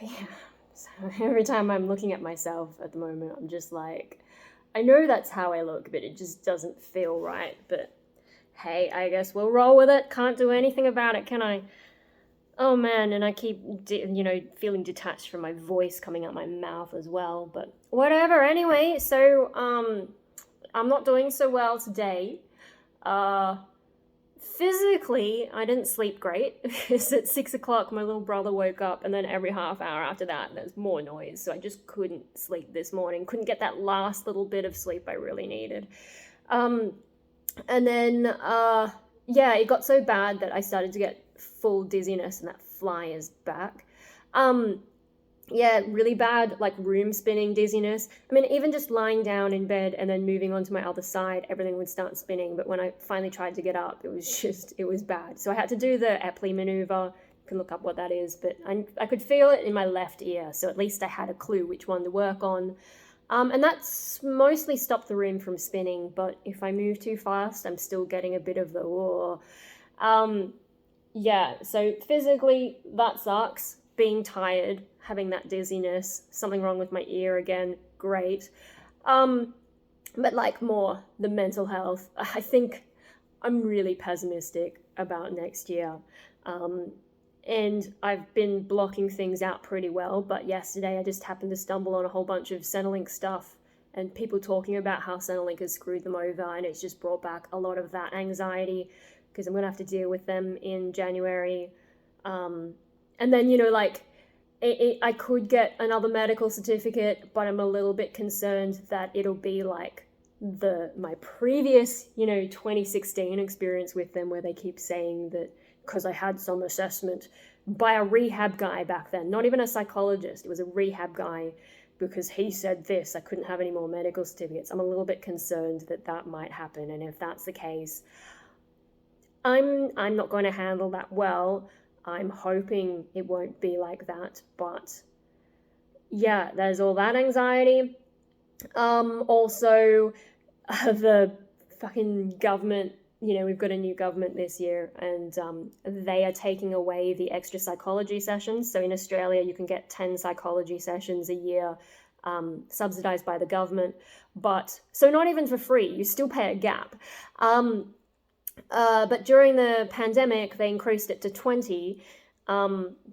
yeah. So every time I'm looking at myself at the moment, I'm just like, I know that's how I look, but it just doesn't feel right. But hey, I guess we'll roll with it. Can't do anything about it, can I? Oh man, and I keep, feeling detached from my voice coming out my mouth as well. But whatever. Anyway, so I'm not doing so well today. Uh, Physically, I didn't sleep great because at 6 o'clock my little brother woke up, and then every half hour after that there's more noise. So I just couldn't sleep this morning. Couldn't get that last little bit of sleep I really needed. Um, and then yeah, it got so bad that I started to get full dizziness, and that fly is back. Um, yeah, really bad, like room spinning dizziness. I mean, even just lying down in bed and then moving on to my other side, everything would start spinning. But when I finally tried to get up, it was bad. So I had to do the Epley maneuver. You can look up what that is, but I could feel it in my left ear. So at least I had a clue which one to work on. And that's mostly stopped the room from spinning. But if I move too fast, I'm still getting a bit of the, whoa. Yeah, so physically, that sucks. Being tired, having that dizziness, something wrong with my ear again, great. But like more the mental health, I think I'm really pessimistic about next year. And I've been blocking things out pretty well, but yesterday I just happened to stumble on a whole bunch of Centrelink stuff and people talking about how Centrelink has screwed them over, and it's just brought back a lot of that anxiety because I'm going to have to deal with them in January. And then, I could get another medical certificate, but I'm a little bit concerned that it'll be like my previous, 2016 experience with them, where they keep saying that because I had some assessment by a rehab guy back then, not even a psychologist, it was a rehab guy, because he said this, I couldn't have any more medical certificates. I'm a little bit concerned that that might happen, and if that's the case, I'm not going to handle that well. I'm hoping it won't be like that, but yeah, there's all that anxiety. Also, the fucking government, we've got a new government this year, and they are taking away the extra psychology sessions. So in Australia, you can get 10 psychology sessions a year, subsidized by the government, but so not even for free, you still pay a gap. But during the pandemic, they increased it to 20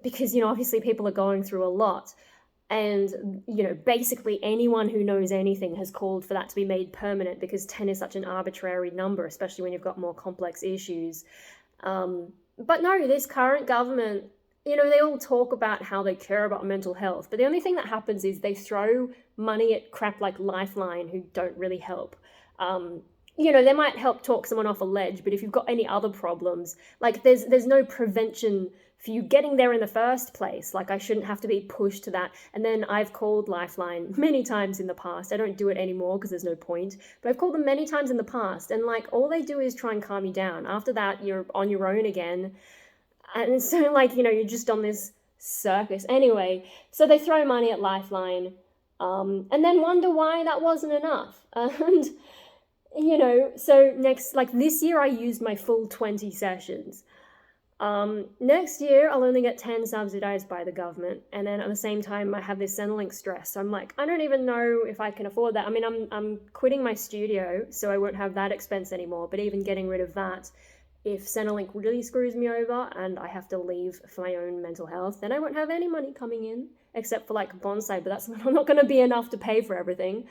because, obviously people are going through a lot. And, basically anyone who knows anything has called for that to be made permanent, because 10 is such an arbitrary number, especially when you've got more complex issues. But no, this current government, they all talk about how they care about mental health, but the only thing that happens is they throw money at crap like Lifeline, who don't really help. They might help talk someone off a ledge, but if you've got any other problems, like there's no prevention for you getting there in the first place. Like, I shouldn't have to be pushed to that. And then I've called Lifeline many times in the past. I don't do it anymore because there's no point, but I've called them many times in the past, and like all they do is try and calm you down. After that, you're on your own again. And so you're just on this circus. Anyway, so they throw money at Lifeline, and then wonder why that wasn't enough. And so this year I used my full 20 sessions. Next year I'll only get 10 subsidized by the government, and then at the same time I have this Centrelink stress. So I'm like, I don't even know if I can afford that. I mean, I'm quitting my studio, so I won't have that expense anymore, but even getting rid of that, if Centrelink really screws me over and I have to leave for my own mental health, then I won't have any money coming in except for like bonsai, but that's not going to be enough to pay for everything.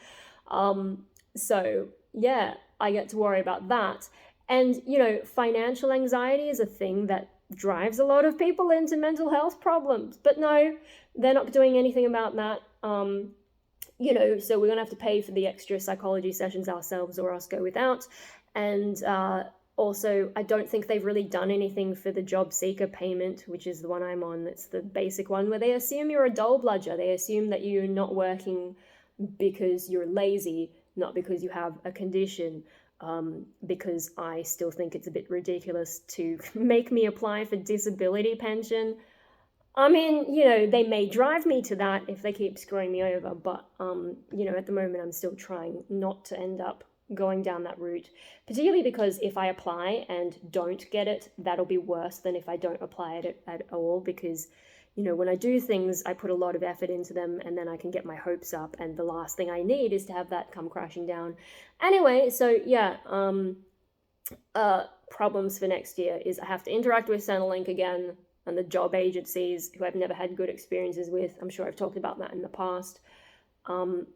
So yeah, I get to worry about that. And, financial anxiety is a thing that drives a lot of people into mental health problems. But no, they're not doing anything about that. So we're going to have to pay for the extra psychology sessions ourselves, or else go without. And also, I don't think they've really done anything for the job seeker payment, which is the one I'm on. It's the basic one where they assume you're a dole bludger. They assume that you're not working because you're lazy, not because you have a condition, because I still think it's a bit ridiculous to make me apply for disability pension. I mean, they may drive me to that if they keep screwing me over, but, at the moment I'm still trying not to end up going down that route, particularly because if I apply and don't get it, that'll be worse than if I don't apply it at all, because when I do things, I put a lot of effort into them, and then I can get my hopes up, and the last thing I need is to have that come crashing down. Anyway, so yeah, problems for next year is I have to interact with Centrelink again, and the job agencies who I've never had good experiences with. I'm sure I've talked about that in the past. The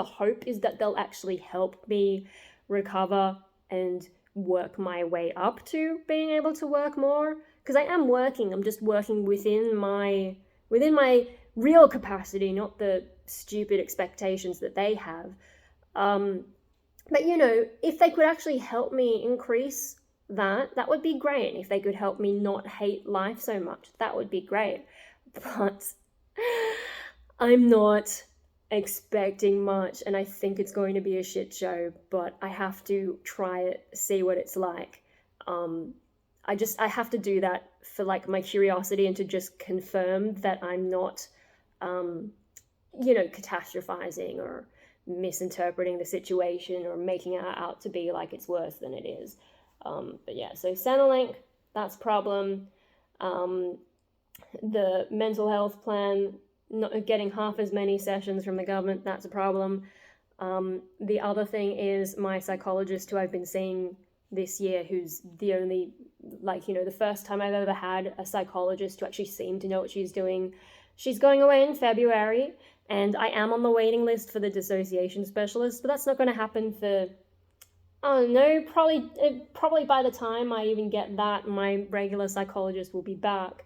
hope is that they'll actually help me recover and work my way up to being able to work more, because I am working. I'm just working within my real capacity, not the stupid expectations that they have. But if they could actually help me increase that would be great. If they could help me not hate life so much, that would be great. But I'm not expecting much, and I think it's going to be a shit show, but I have to try it, see what it's like. I have to do that for like my curiosity and to just confirm that I'm not, catastrophizing or misinterpreting the situation or making it out to be like it's worse than it is. But yeah, so Centrelink, that's a problem. The mental health plan, not getting half as many sessions from the government, that's a problem. The other thing is my psychologist who I've been seeing this year, who's the only, the first time I've ever had a psychologist who actually seemed to know what she's doing. She's going away in February, and I am on the waiting list for the dissociation specialist, but that's not going to happen for, I don't know, probably by the time I even get that, my regular psychologist will be back.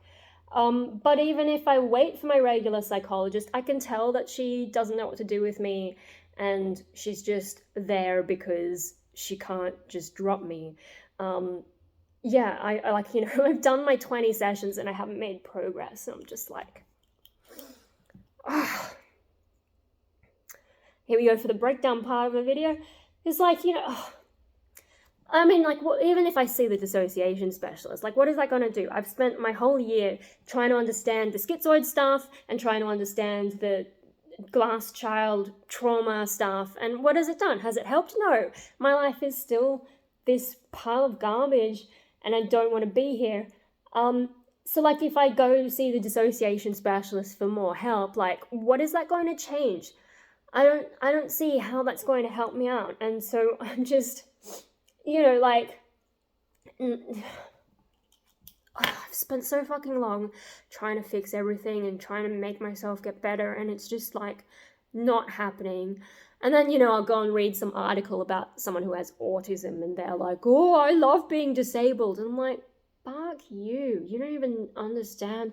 But even if I wait for my regular psychologist, I can tell that she doesn't know what to do with me, and she's just there because she can't just drop me. I've done my 20 sessions and I haven't made progress, so I'm just like, Here we go for the breakdown part of the video. It's like, even if I see the dissociation specialist, what is that going to do? I've spent my whole year trying to understand the schizoid stuff and trying to understand the glass child trauma stuff, and what has it done? Has it helped? No. My life is still this pile of garbage, and I don't want to be here. So if I go see the dissociation specialist for more help, what is that going to change? I don't see how that's going to help me out. And so I'm just, I've spent so fucking long trying to fix everything and trying to make myself get better, and it's just not happening. And then, I'll go and read some article about someone who has autism, and they're like, oh, I love being disabled. And I'm like, fuck you. You don't even understand.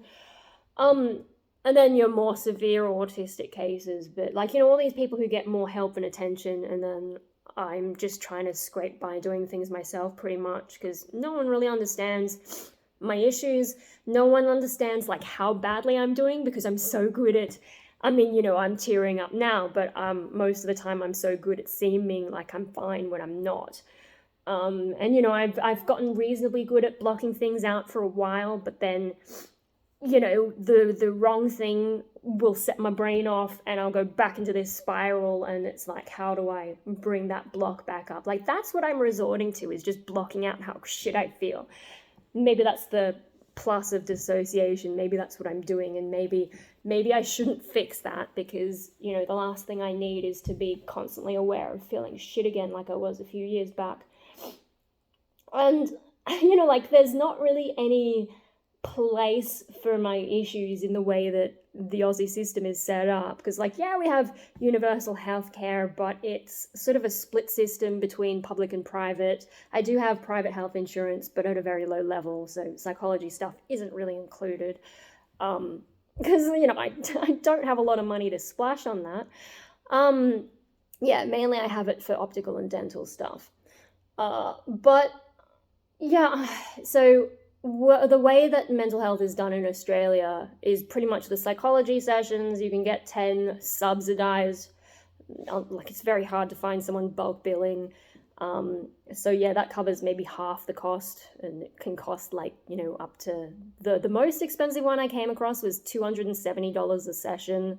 And then your more severe autistic cases, but all these people who get more help and attention, and then I'm just trying to scrape by doing things myself pretty much, because no one really understands my issues. No one understands how badly I'm doing, because I'm so good at, I'm tearing up now, but most of the time I'm so good at seeming like I'm fine when I'm not. And I've gotten reasonably good at blocking things out for a while, but then the wrong thing will set my brain off, and I'll go back into this spiral, and it's how do I bring that block back up? That's what I'm resorting to, is just blocking out how shit I feel. Maybe that's the plus of dissociation. Maybe that's what I'm doing, and maybe I shouldn't fix that, because, the last thing I need is to be constantly aware of feeling shit again like I was a few years back. And, there's not really any place for my issues in the way that the Aussie system is set up, because we have universal healthcare, but it's sort of a split system between public and private. I do have private health insurance, but at a very low level, so psychology stuff isn't really included, because I don't have a lot of money to splash on that. Mainly I have it for optical and dental stuff, but yeah, so the way that mental health is done in Australia is pretty much the psychology sessions. You can get 10 subsidized. It's very hard to find someone bulk billing. So that covers maybe half the cost, and it can cost up to the most expensive one I came across was $270 a session.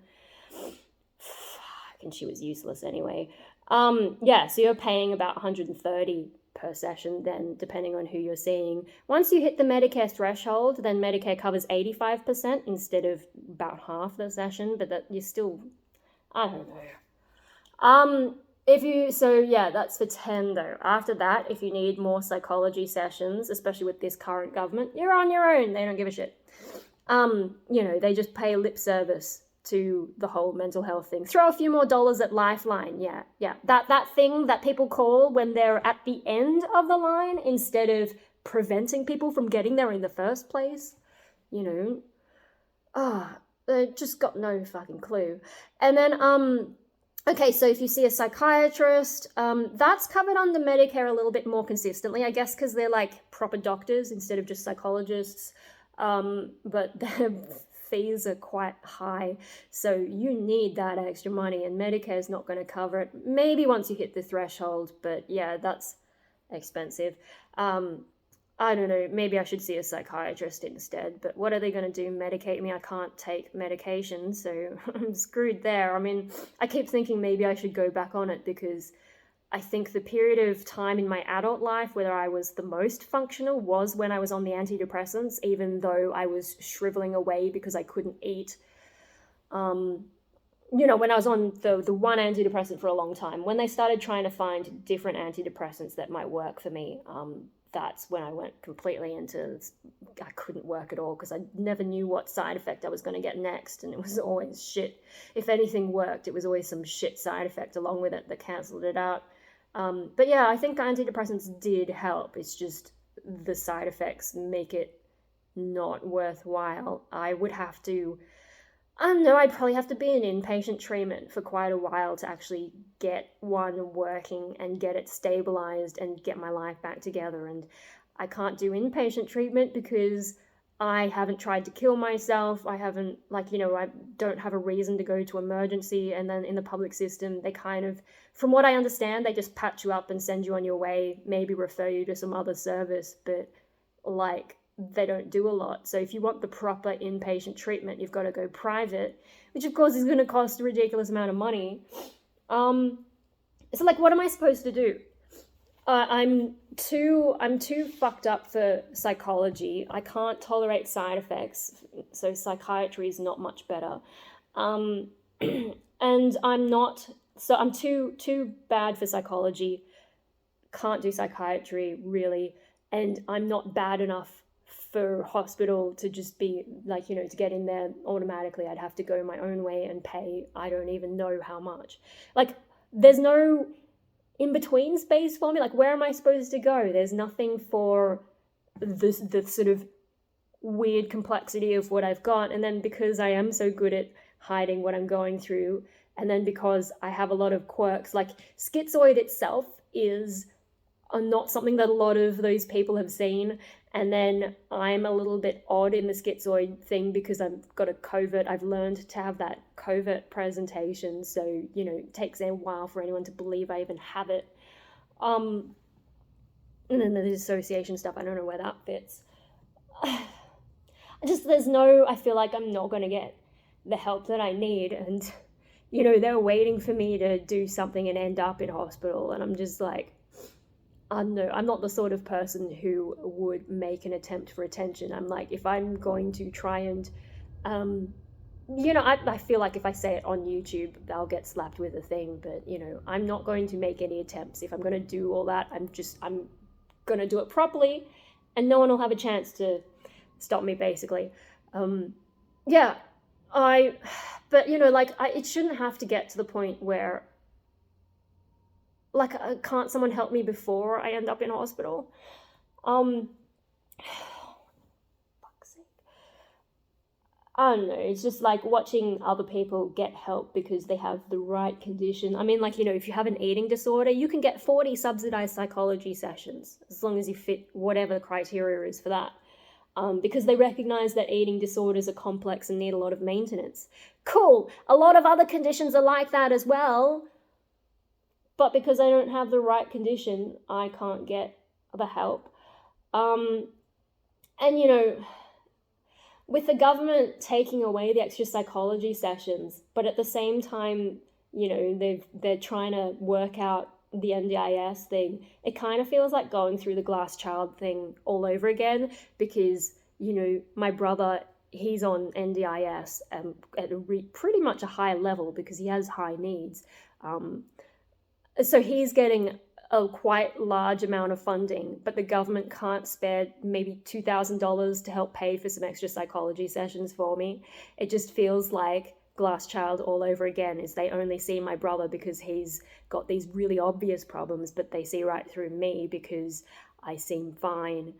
Fuck, and she was useless anyway. So you're paying about $130 per session then, depending on who you're seeing. Once you hit the Medicare threshold, then Medicare covers 85% instead of about half the session, but that you're still, I don't know. That's for 10 though. After that, if you need more psychology sessions, especially with this current government, you're on your own. They don't give a shit. They just pay lip service to the whole mental health thing. Throw a few more dollars at Lifeline. Yeah. That thing that people call when they're at the end of the line instead of preventing people from getting there in the first place. They just got no fucking clue. And then, okay, so if you see a psychiatrist, that's covered under Medicare a little bit more consistently, I guess, because they're like proper doctors instead of just psychologists. But their fees are quite high, so you need that extra money, and Medicare is not going to cover it. Maybe once you hit the threshold, but yeah, that's expensive. I don't know, maybe I should see a psychiatrist instead, but what are they going to do, medicate me? I can't take medication, so I'm screwed there. I mean, I keep thinking maybe I should go back on it, because I think the period of time in my adult life where I was the most functional was when I was on the antidepressants, even though I was shriveling away because I couldn't eat. When I was on the one antidepressant for a long time, when they started trying to find different antidepressants that might work for me, that's when I went completely into, I couldn't work at all because I never knew what side effect I was going to get next, and it was always shit. If anything worked, it was always some shit side effect along with it that cancelled it out. But yeah, I think antidepressants did help. It's just the side effects make it not worthwhile. I would have to, I don't know, I'd probably have to be in inpatient treatment for quite a while to actually get one working and get it stabilized and get my life back together. And I can't do inpatient treatment because I haven't tried to kill myself. I haven't, I don't have a reason to go to emergency. And then in the public system, they kind of, from what I understand, they just patch you up and send you on your way, maybe refer you to some other service, but they don't do a lot. So if you want the proper inpatient treatment, you've got to go private, which of course is going to cost a ridiculous amount of money. So what am I supposed to do? I'm too fucked up for psychology. I can't tolerate side effects, so psychiatry is not much better. And I'm too bad for psychology. Can't do psychiatry really, and I'm not bad enough for hospital to just be to get in there automatically. I'd have to go my own way and pay, I don't even know how much. There's no in-between space for me. Where am I supposed to go? There's nothing for the sort of weird complexity of what I've got. And then because I am so good at hiding what I'm going through, and then because I have a lot of quirks, schizoid itself is not something that a lot of those people have seen. And then I'm a little bit odd in the schizoid thing because I've got a covert. I've learned to have that covert presentation. So, it takes a while for anyone to believe I even have it. And then the association stuff, I don't know where that fits. I feel like I'm not going to get the help that I need. And, they're waiting for me to do something and end up in hospital. And I'm just I'm not the sort of person who would make an attempt for attention. I'm if I'm going to try and, I feel like if I say it on YouTube, I'll get slapped with a thing, but, I'm not going to make any attempts. If I'm going to do all that, I'm going to do it properly, and no one will have a chance to stop me, basically. It shouldn't have to get to the point where, can't someone help me before I end up in hospital? Fuck's sake. I don't know, it's just watching other people get help because they have the right condition. I mean, if you have an eating disorder, you can get 40 subsidized psychology sessions, as long as you fit whatever the criteria is for that. Because they recognize that eating disorders are complex and need a lot of maintenance. Cool, a lot of other conditions are like that as well. But because I don't have the right condition, I can't get the help. With the government taking away the extra psychology sessions, but at the same time, they're trying to work out the NDIS thing, it kind of feels like going through the glass child thing all over again, because, you know, my brother, he's on NDIS at pretty much a high level because he has high needs. So he's getting a quite large amount of funding, but the government can't spare maybe $2,000 to help pay for some extra psychology sessions for me. It just feels like glass child all over again, is they only see my brother because he's got these really obvious problems, but they see right through me because I seem fine.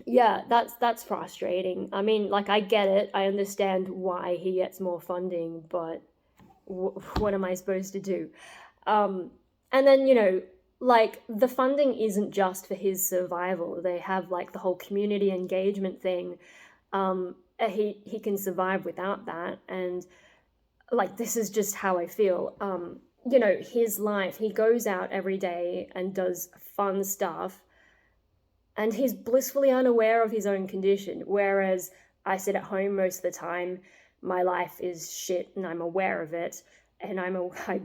Yeah, that's frustrating. I mean, like, I get it. I understand why he gets more funding, but what am I supposed to do? And then, you know, like, the funding isn't just for his survival. They have, like, the whole community engagement thing. He can survive without that. And, like, this is just how I feel. You know, his life, he goes out every day and does fun stuff, and he's blissfully unaware of his own condition, whereas I sit at home most of the time. My life is shit and I'm aware of it, and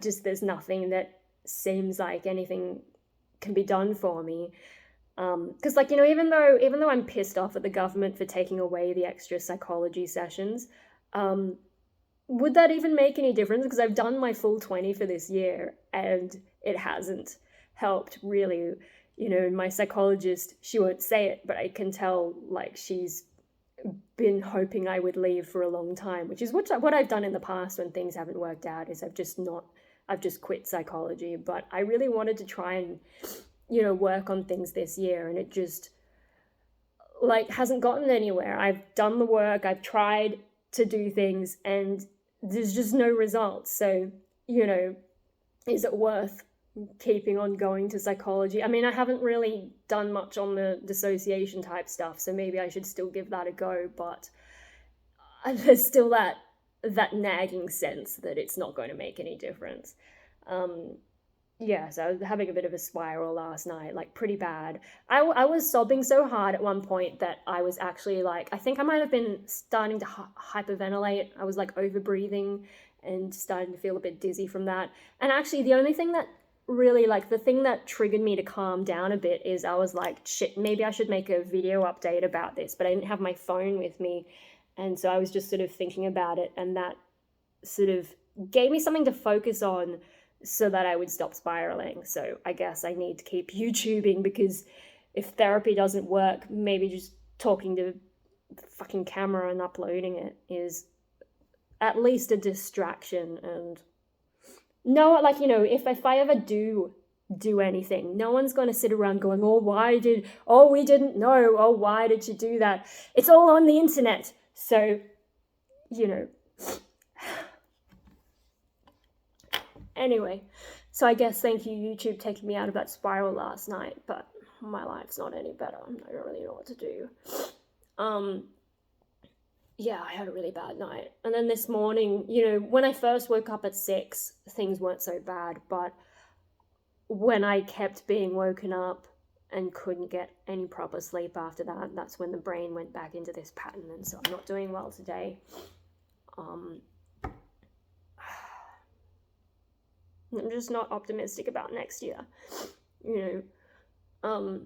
there's nothing that seems like anything can be done for me. Because, like, you know, even though I'm pissed off at the government for taking away the extra psychology sessions, would that even make any difference? Because I've done my full 20 for this year and it hasn't helped really. You know, my psychologist, she won't say it, but I can tell, like, she's been hoping I would leave for a long time, which is what I've done in the past when things haven't worked out, is I've just quit psychology. But I really wanted to try and, you know, work on things this year, and it just, like, hasn't gotten anywhere. I've done the work, I've tried to do things, and there's just no results. So, you know, is it worth keeping on going to psychology? I mean, I haven't really done much on the dissociation type stuff, so maybe I should still give that a go, but there's still that nagging sense that it's not going to make any difference. Yeah, so I was having a bit of a spiral last night, like, pretty bad. I was sobbing so hard at one point that I was actually, like, I think I might have been starting to hyperventilate. I was, like, over-breathing and starting to feel a bit dizzy from that. And actually, the only thing that really, like, the thing that triggered me to calm down a bit is I was like, shit, maybe I should make a video update about this, but I didn't have my phone with me, and so I was just sort of thinking about it, and that sort of gave me something to focus on so that I would stop spiraling. So I guess I need to keep YouTubing, because if therapy doesn't work, maybe just talking to the fucking camera and uploading it is at least a distraction. And no, like, you know, if I ever do anything, no one's going to sit around going, we didn't know, why did you do that? It's all on the internet. So, you know. Anyway, so I guess thank you, YouTube, taking me out of that spiral last night, but my life's not any better. I don't really know what to do. Yeah, I had a really bad night. And then this morning, you know, when I first woke up at 6, things weren't so bad, but when I kept being woken up and couldn't get any proper sleep after that, that's when the brain went back into this pattern, and so I'm not doing well today. I'm just not optimistic about next year. You know,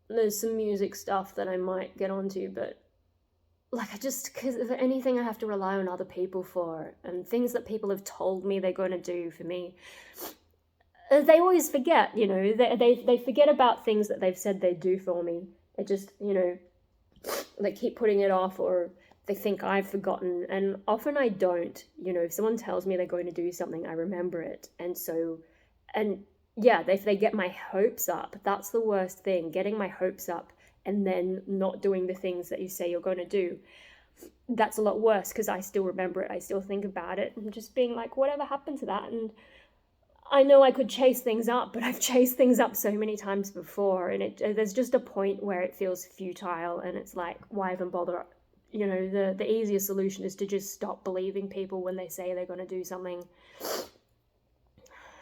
there's some music stuff that I might get onto, but, like, because if anything I have to rely on other people for, and things that people have told me they're going to do for me, they always forget, you know, they forget about things that they've said they'd do for me. It just, you know, they keep putting it off, or they think I've forgotten, and often I don't. You know, if someone tells me they're going to do something, I remember it. And so, and yeah, if they get my hopes up, that's the worst thing, getting my hopes up and then not doing the things that you say you're going to do. That's a lot worse, because I still remember it, I still think about it, and just being like, whatever happened to that? And I know I could chase things up, but I've chased things up so many times before, and there's just a point where it feels futile, and it's like, why even bother? You know, the easiest solution is to just stop believing people when they say they're going to do something.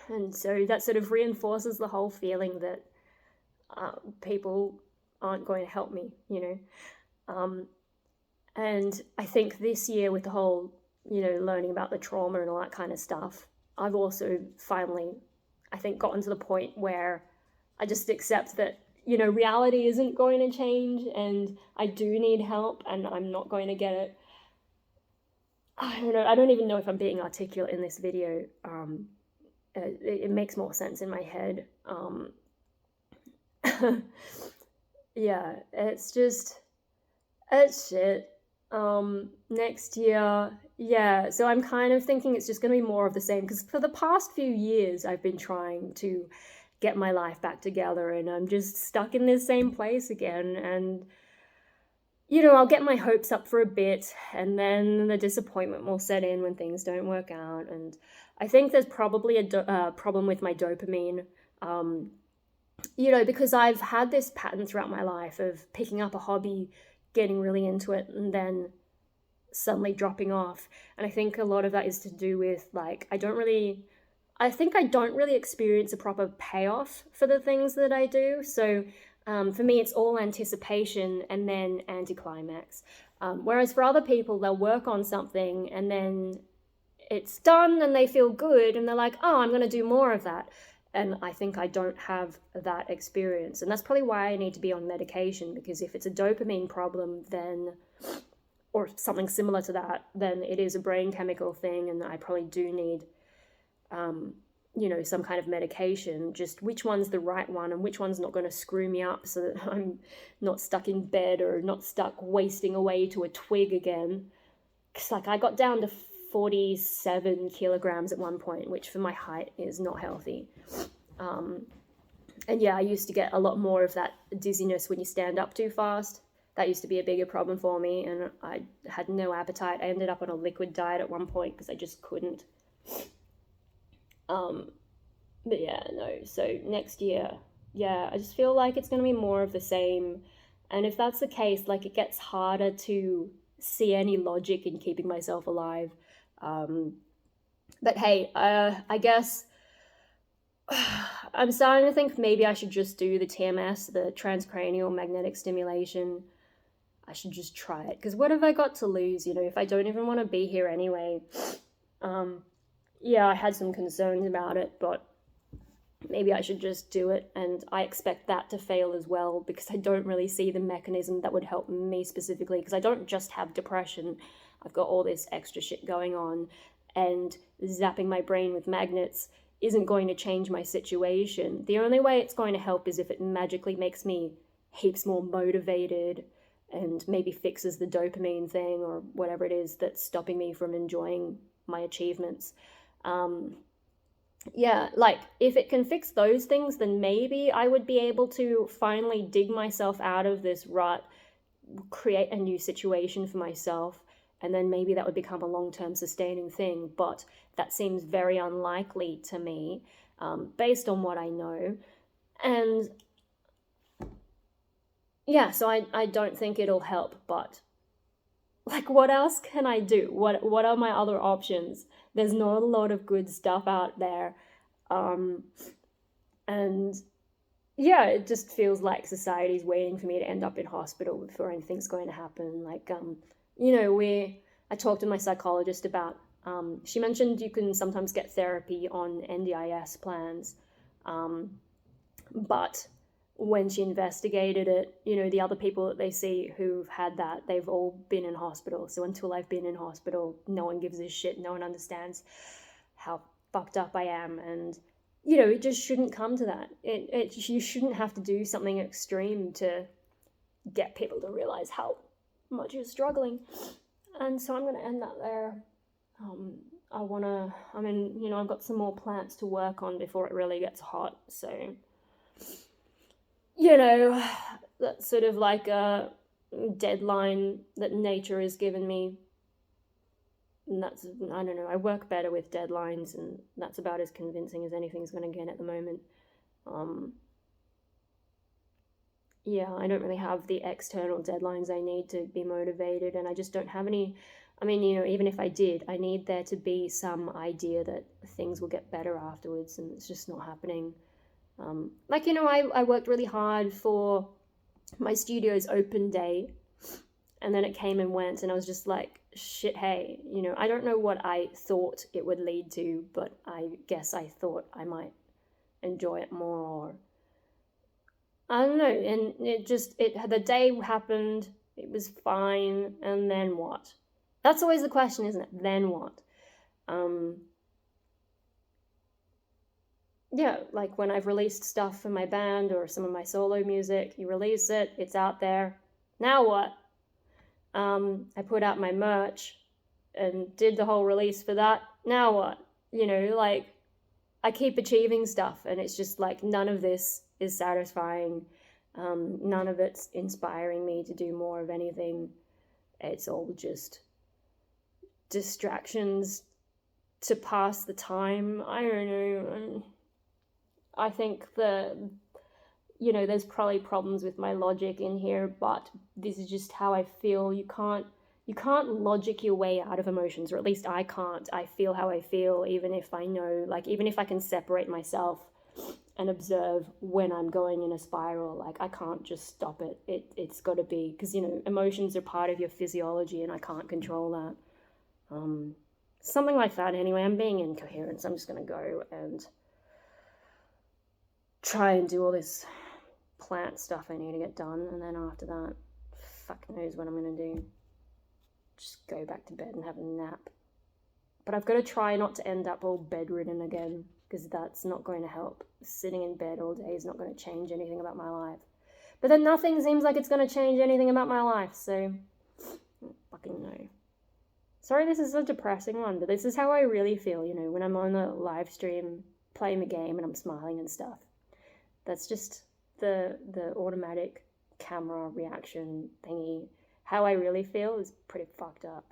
And so that sort of reinforces the whole feeling that people aren't going to help me, you know. And I think this year, with the whole, you know, learning about the trauma and all that kind of stuff, I've also finally I think, gotten to the point where I just accept that, you know, reality isn't going to change and I do need help and I'm not going to get it. I don't know. I don't even know if I'm being articulate in this video. It makes more sense in my head. Yeah, it's shit. Next year, yeah, so I'm kind of thinking it's just going to be more of the same, because for the past few years I've been trying to get my life back together and I'm just stuck in this same place again. And you know, I'll get my hopes up for a bit and then the disappointment will set in when things don't work out. And I think there's probably a problem with my dopamine, you know, because I've had this pattern throughout my life of picking up a hobby, getting really into it, and then suddenly dropping off. And I think a lot of that is to do with, like, I don't really experience a proper payoff for the things that I do. So for me, it's all anticipation and then anticlimax. Whereas for other people, they'll work on something and then it's done and they feel good and they're like, oh, I'm going to do more of that. And I think I don't have that experience. And that's probably why I need to be on medication, because if it's a dopamine problem, then, or something similar to that, then it is a brain chemical thing. And I probably do need, you know, some kind of medication, just which one's the right one and which one's not going to screw me up so that I'm not stuck in bed or not stuck wasting away to a twig again. Because, like, I got down to 47 kilograms at one point, which for my height is not healthy. And yeah, I used to get a lot more of that dizziness when you stand up too fast. That used to be a bigger problem for me, and I had no appetite. I ended up on a liquid diet at one point because I just couldn't. But yeah, no, so next year, yeah, I just feel like it's going to be more of the same. And if that's the case, like, it gets harder to see any logic in keeping myself alive. But hey, I guess I'm starting to think maybe I should just do the TMS, the transcranial magnetic stimulation. I should just try it, because what have I got to lose, you know, if I don't even want to be here anyway? Yeah, I had some concerns about it, but maybe I should just do it, and I expect that to fail as well, because I don't really see the mechanism that would help me specifically, because I don't just have depression, I've got all this extra shit going on, and zapping my brain with magnets isn't going to change my situation. The only way it's going to help is if it magically makes me heaps more motivated and maybe fixes the dopamine thing or whatever it is that's stopping me from enjoying my achievements. Yeah, like, if it can fix those things, then maybe I would be able to finally dig myself out of this rut, create a new situation for myself, and then maybe that would become a long-term sustaining thing. But that seems very unlikely to me, based on what I know. And yeah, so I don't think it'll help, but, like, what else can I do? What are my other options? There's not a lot of good stuff out there. And yeah, it just feels like society's waiting for me to end up in hospital before anything's going to happen. Like, you know, I talked to my psychologist about, she mentioned you can sometimes get therapy on NDIS plans, but when she investigated it, you know, the other people that they see who've had that, they've all been in hospital. So until I've been in hospital, no one gives a shit. No one understands how fucked up I am. And, you know, it just shouldn't come to that. You shouldn't have to do something extreme to get people to realize how much you're struggling. And so I'm going to end that there. You know, I've got some more plants to work on before it really gets hot. So, you know, that's sort of like a deadline that nature has given me. And that's, I don't know, I work better with deadlines, and that's about as convincing as anything's going to get at the moment. Yeah, I don't really have the external deadlines I need to be motivated, and I just don't have any. I mean, you know, even if I did, I need there to be some idea that things will get better afterwards, and it's just not happening. Like, you know, I worked really hard for my studio's open day, and then it came and went, and I was just like, shit, hey, you know, I don't know what I thought it would lead to, but I guess I thought I might enjoy it more, or I don't know. And the day happened, it was fine, and then what? That's always the question, isn't it? Then what? Yeah, like when I've released stuff for my band or some of my solo music, you release it, it's out there. Now what? I put out my merch and did the whole release for that. Now what? Like, I keep achieving stuff, and it's just like none of this is satisfying. None of it's inspiring me to do more of anything. It's all just distractions to pass the time. I don't know. I think there's probably problems with my logic in here, but this is just how I feel. You can't logic your way out of emotions, or at least I can't. I feel how I feel, even if I know, like, even if I can separate myself and observe when I'm going in a spiral, like, I can't just stop it. It's got to be, because, emotions are part of your physiology, and I can't control that. Something like that. Anyway, I'm being incoherent, so I'm just going to go and try and do all this plant stuff I need to get done, and then after that, fuck knows what I'm going to do. Just go back to bed and have a nap. But I've got to try not to end up all bedridden again, because that's not going to help. Sitting in bed all day is not going to change anything about my life. But then nothing seems like it's going to change anything about my life, so I don't fucking know. Sorry this is a depressing one, but this is how I really feel, when I'm on a live stream playing the game and I'm smiling and stuff. That's just the automatic camera reaction thingy. How I really feel is pretty fucked up.